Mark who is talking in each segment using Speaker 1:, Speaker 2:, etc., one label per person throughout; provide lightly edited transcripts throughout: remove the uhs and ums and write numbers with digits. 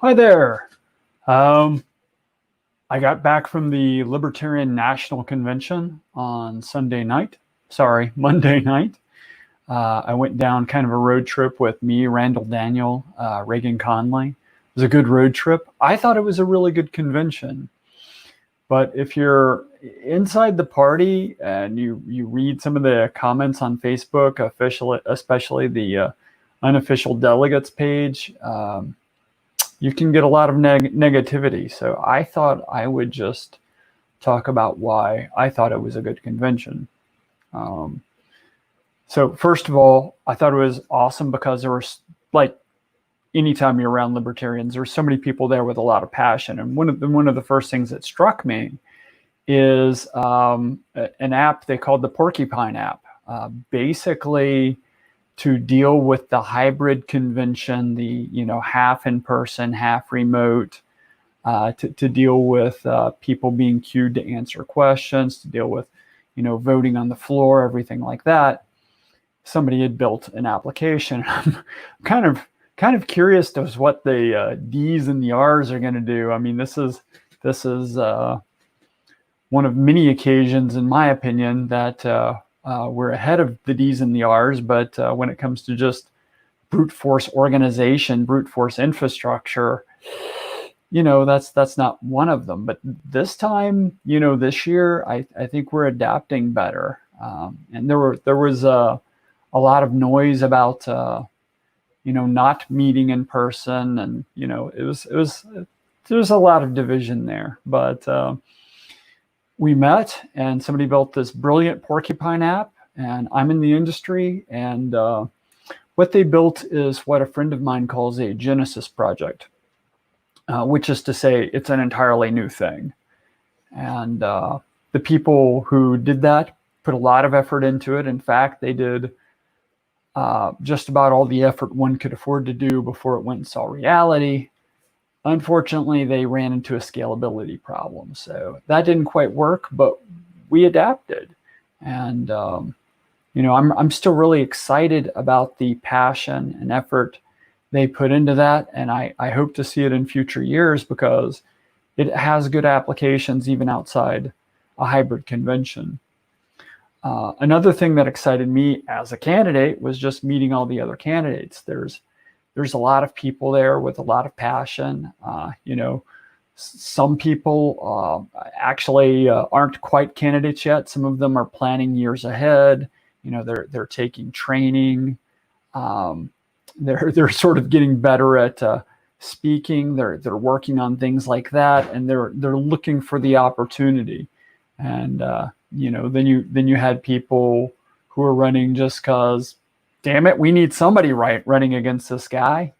Speaker 1: Hi there. Um, I got back from the Libertarian National Convention on Sunday night. Sorry, Monday night. I went down kind of a road trip with me, Randall Daniel, Reagan Conley. It was a good road trip. I thought it was a really good convention. But if you're inside the party and you read some of the comments on Facebook, especially the unofficial delegates page, you can get a lot of negativity. So I thought I would just talk about why I thought it was a good convention. Um, so first of all, I thought it was awesome because there was, like, anytime you're around libertarians, there's so many people there with a lot of passion. And one of the first things that struck me is an app they called the Porcupine app. Basically, to deal with the hybrid convention, the half in person, half remote, to deal with people being queued to answer questions, to deal with voting on the floor, everything like that. Somebody had built an application. I'm kind of curious as what the D's and the R's are going to do. I mean, this is one of many occasions, in my opinion, that we're ahead of the D's and the R's, but when it comes to just brute force organization, brute force infrastructure, that's not one of them. But this time, this year, I think we're adapting better. And there was a lot of noise about not meeting in person, and there's a lot of division there, but we met and somebody built this brilliant Porcupine app, and I'm in the industry, and what they built is what a friend of mine calls a Genesis project, which is to say it's an entirely new thing. And the people who did that put a lot of effort into it. In fact, they did just about all the effort one could afford to do before it went and saw reality. Unfortunately, they ran into a scalability problem, so that didn't quite work, but we adapted. And I'm still really excited about the passion and effort they put into that, and I hope to see it in future years because it has good applications even outside a hybrid convention. Another thing that excited me as a candidate was just meeting all the other candidates. There's a lot of people there with a lot of passion. Some people actually aren't quite candidates yet. Some of them are planning years ahead. They're taking training. They're sort of getting better at speaking. They're working on things like that, and they're looking for the opportunity. And then you had people who are running just because, damn it, we need somebody running against this guy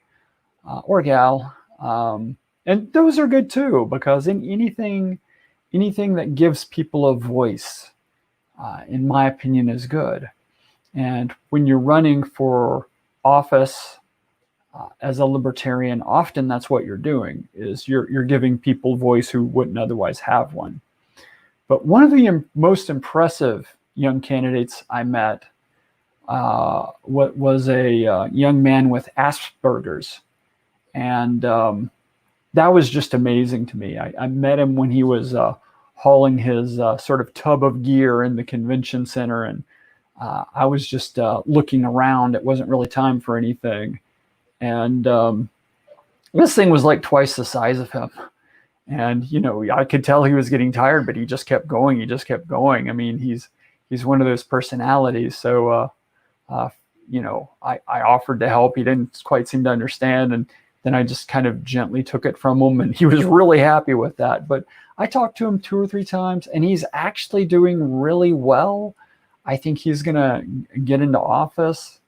Speaker 1: or gal. And those are good too, because in anything that gives people a voice, in my opinion, is good. And when you're running for office as a libertarian, often that's what you're doing, is you're giving people voice who wouldn't otherwise have one. But one of the most impressive young candidates I met was a young man with Asperger's. And that was just amazing to me. I met him when he was hauling his sort of tub of gear in the convention center. And I was just looking around. It wasn't really time for anything. And this thing was like twice the size of him. And, I could tell he was getting tired, but he just kept going. He just kept going. I mean, he's one of those personalities. So, I offered to help. He didn't quite seem to understand. And then I just kind of gently took it from him, and he was really happy with that. But I talked to him 2 or 3 times, and he's actually doing really well. I think he's going to get into office.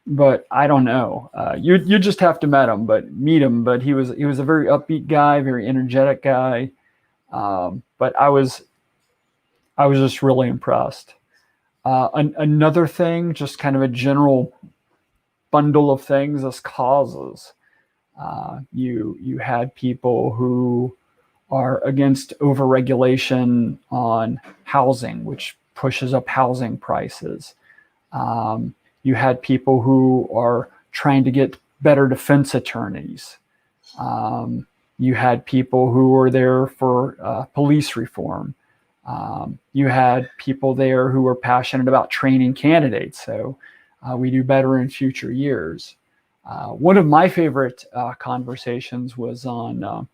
Speaker 1: But I don't know. You just have to meet him. But he was a very upbeat guy, very energetic guy. But I was just really impressed. Another thing, just kind of a general bundle of things, is causes. You had people who are against overregulation on housing, which pushes up housing prices. You had people who are trying to get better defense attorneys. You had people who were there for police reform. You had people there who were passionate about training candidates, so we do better in future years. One of my favorite conversations was on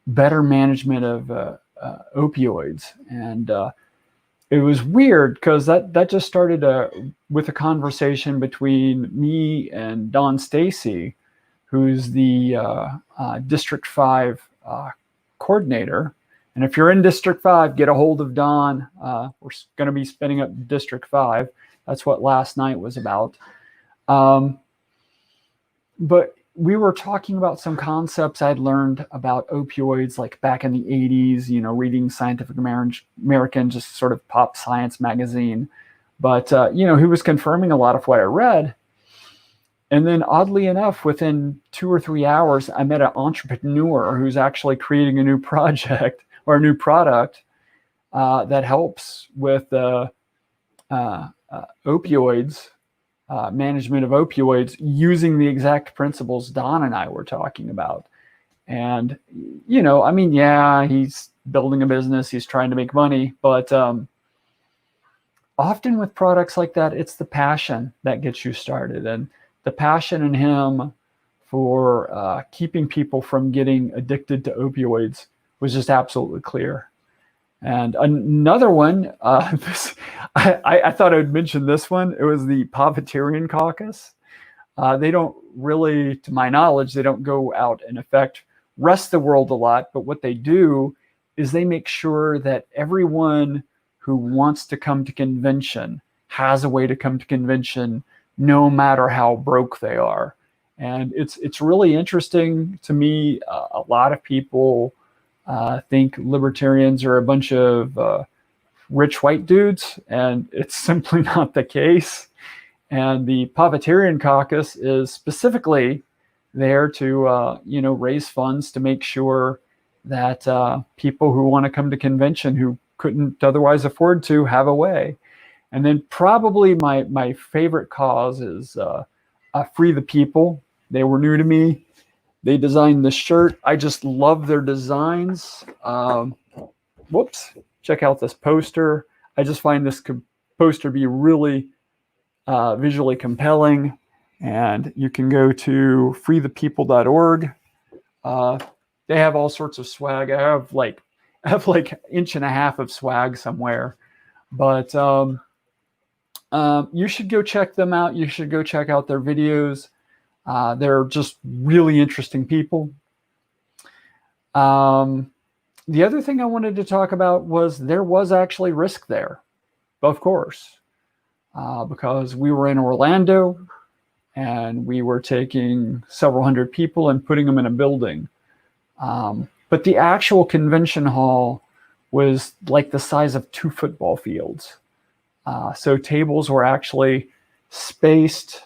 Speaker 1: better management of opioids, and it was weird because that just started with a conversation between me and Don Stacy, who's the District 5 coordinator. And if you're in District 5, get a hold of Don. We're going to be spinning up District 5. That's what last night was about. But we were talking about some concepts I'd learned about opioids, like back in the 80s, reading Scientific American, just sort of pop science magazine. But, he was confirming a lot of what I read. And then oddly enough, within 2 or 3 hours, I met an entrepreneur who's actually creating a new project or a new product that helps with opioids, management of opioids, using the exact principles Don and I were talking about. And, he's building a business, he's trying to make money, but often with products like that, it's the passion that gets you started. And the passion in him for keeping people from getting addicted to opioids was just absolutely clear. And another one, I thought I would mention this one. It was the Povertarian Caucus. They don't really, to my knowledge, they don't go out and affect rest the world a lot. But what they do is they make sure that everyone who wants to come to convention has a way to come to convention, no matter how broke they are. And it's really interesting to me. A lot of people think libertarians are a bunch of rich white dudes, and it's simply not the case. And the Povertarian Caucus is specifically there to raise funds to make sure that people who want to come to convention who couldn't otherwise afford to have a way. And then probably my favorite cause is Free the People. They were new to me. They designed this shirt. I just love their designs. Whoops. Check out this poster. I just find this poster be really visually compelling. And you can go to freethepeople.org. They have all sorts of swag. I have like 1.5 inches of swag somewhere. But you should go check them out. You should go check out their videos. They're just really interesting people. The other thing I wanted to talk about was there was actually risk there, of course, because we were in Orlando and we were taking several hundred people and putting them in a building. But the actual convention hall was like the size of 2 football fields. So tables were actually spaced.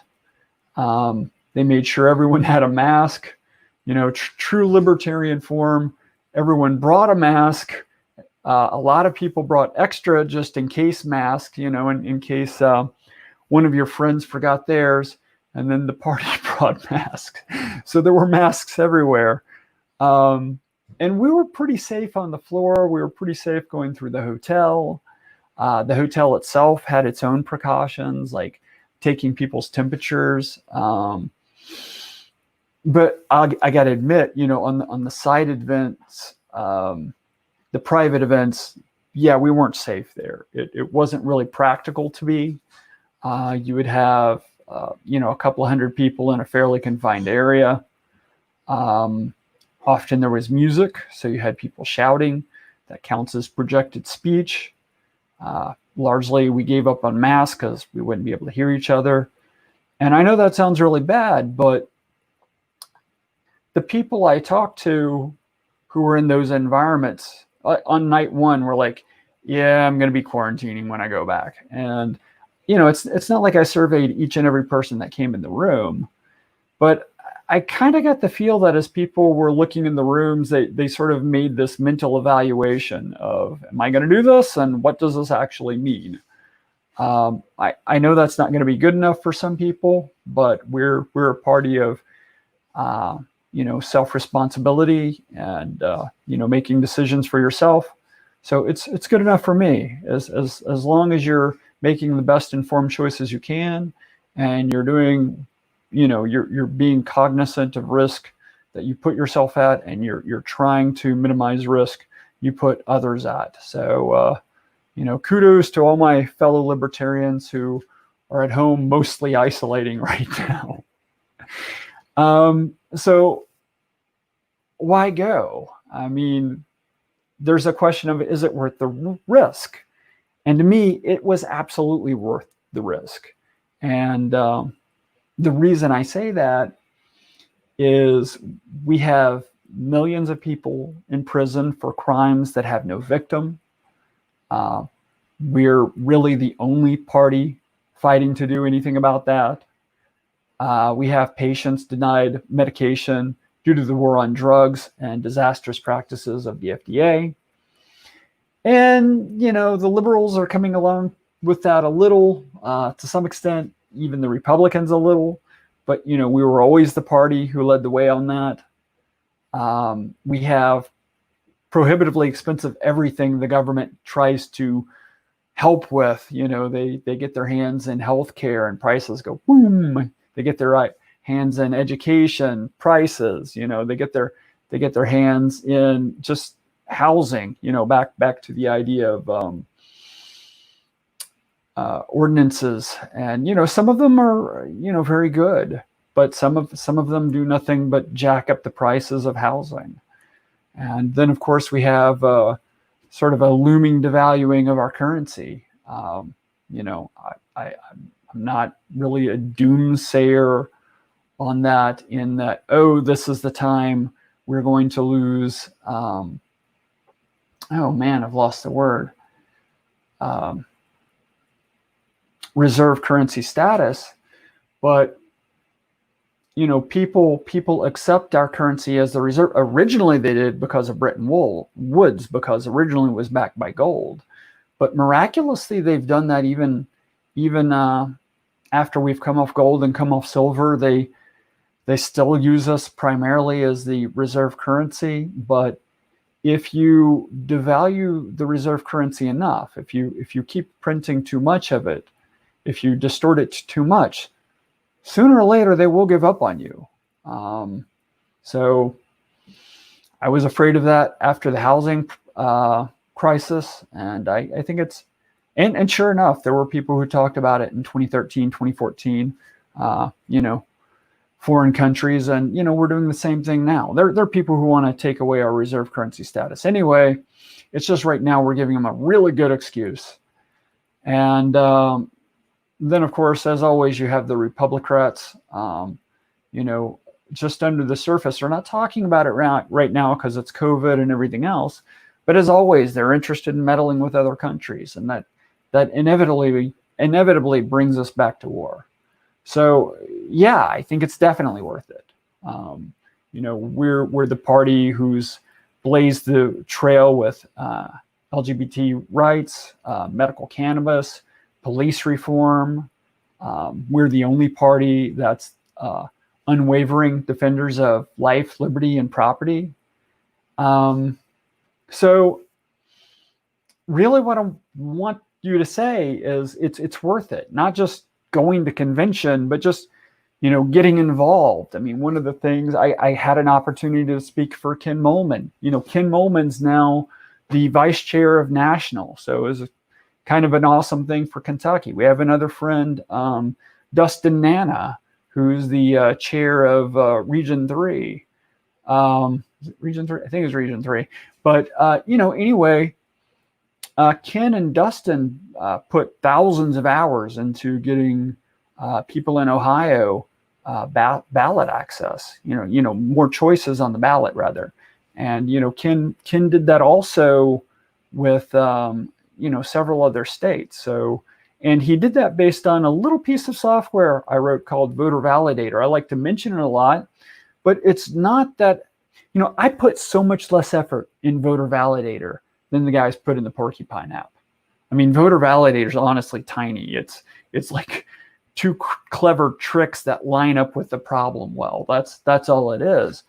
Speaker 1: They made sure everyone had a mask, true libertarian form. Everyone brought a mask. A lot of people brought extra just in case masks, in case one of your friends forgot theirs, and then the party brought masks. So there were masks everywhere. And we were pretty safe on the floor. We were pretty safe going through the hotel. The hotel itself had its own precautions, like taking people's temperatures. But I got to admit, on the side events, the private events, yeah, we weren't safe there. It wasn't really practical to be. You would have, a couple of hundred people in a fairly confined area. Often there was music, so you had people shouting. That counts as projected speech. Largely, we gave up on masks because we wouldn't be able to hear each other. And I know that sounds really bad, but the people I talked to who were in those environments on night one were like, yeah, I'm going to be quarantining when I go back. And, it's not like I surveyed each and every person that came in the room, but I kind of got the feel that as people were looking in the rooms, they sort of made this mental evaluation of, am I going to do this? And what does this actually mean? I know that's not going to be good enough for some people, but we're a party of self-responsibility and making decisions for yourself. So it's good enough for me as long as you're making the best informed choices you can, and you're doing, you're being cognizant of risk that you put yourself at, and you're trying to minimize risk you put others at. So kudos to all my fellow libertarians who are at home mostly isolating right now. So why go? I mean, there's a question of, is it worth the risk? And to me, it was absolutely worth the risk. And the reason I say that is we have millions of people in prison for crimes that have no victim. We're really the only party fighting to do anything about that. We have patients denied medication due to the war on drugs and disastrous practices of the FDA. And, the liberals are coming along with that a little, to some extent, even the Republicans a little. But, we were always the party who led the way on that. We have prohibitively expensive everything the government tries to help with. They get their hands in healthcare and prices go boom. They get their hands in education, prices. They get their hands in just housing. Back to the idea of ordinances, and some of them are very good, but some of them do nothing but jack up the prices of housing. And then, of course, we have sort of a looming devaluing of our currency. I'm not really a doomsayer on that, in that, this is the time we're going to lose. Oh man, I've lost the word. Reserve currency status. But, people accept our currency as the reserve. Originally they did because of Bretton Woods, because originally it was backed by gold. But miraculously, they've done that even after we've come off gold and come off silver. They still use us primarily as the reserve currency. But if you devalue the reserve currency enough, if you keep printing too much of it, if you distort it too much, sooner or later they will give up on you. So I was afraid of that after the housing crisis, and I think it's, and sure enough, there were people who talked about it in 2013, 2014, foreign countries, and we're doing the same thing now. There are people who want to take away our reserve currency status anyway. It's just right now we're giving them a really good excuse. And then, of course, as always, you have the Republicrats, just under the surface. They're not talking about it right now because it's COVID and everything else. But as always, they're interested in meddling with other countries, and that inevitably brings us back to war. So, yeah, I think it's definitely worth it. We're the party who's blazed the trail with LGBT rights, medical cannabis, police reform. We're the only party that's unwavering defenders of life, liberty, and property. So really what I want you to say is it's worth it. Not just going to convention, but just, getting involved. I mean, one of the things, I had an opportunity to speak for Ken Mollman. Ken Mollman's now the vice chair of National. So it was kind of an awesome thing for Kentucky. We have another friend, Dustin Nana, who's the chair of Region 3. Region 3? I think it's Region 3. But, anyway, Ken and Dustin put thousands of hours into getting people in Ohio ballot access, more choices on the ballot, rather. And, Ken did that also with, several other states. So, and he did that based on a little piece of software I wrote called Voter Validator. I like to mention it a lot, but it's not that, I put so much less effort in Voter Validator than the guys put in the Porcupine app. I mean, voter validator is honestly tiny. It's like two clever tricks that line up with the problem well. That's all it is.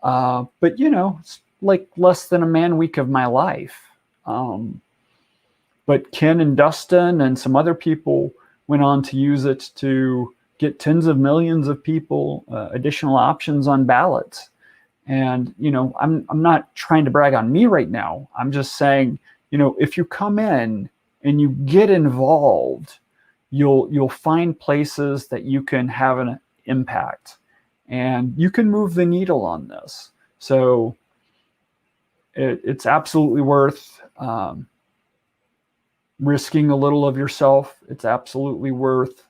Speaker 1: But you know, it's like less than a man week of my life. But Ken and Dustin and some other people went on to use it to get tens of millions of people additional options on ballots. And you know, I'm not trying to brag on me right now. I'm just saying, you know, if you come in and you get involved, you'll find places that you can have an impact, and you can move the needle on this. So it's absolutely worth risking a little of yourself. It's absolutely worth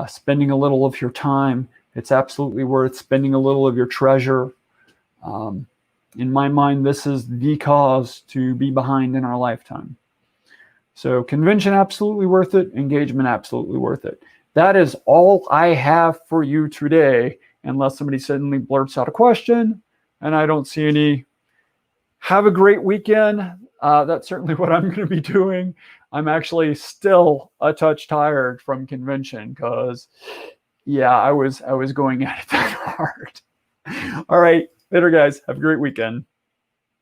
Speaker 1: spending a little of your time. It's absolutely worth spending a little of your treasure. In my mind, this is the cause to be behind in our lifetime. So convention, absolutely worth it. Engagement, absolutely worth it. That is all I have for you today, unless somebody suddenly blurts out a question, and I don't see any. Have a great weekend. That's certainly what I'm going to be doing. I'm actually still a touch tired from convention because, yeah, I was going at it that hard. All right, later, guys. Have a great weekend.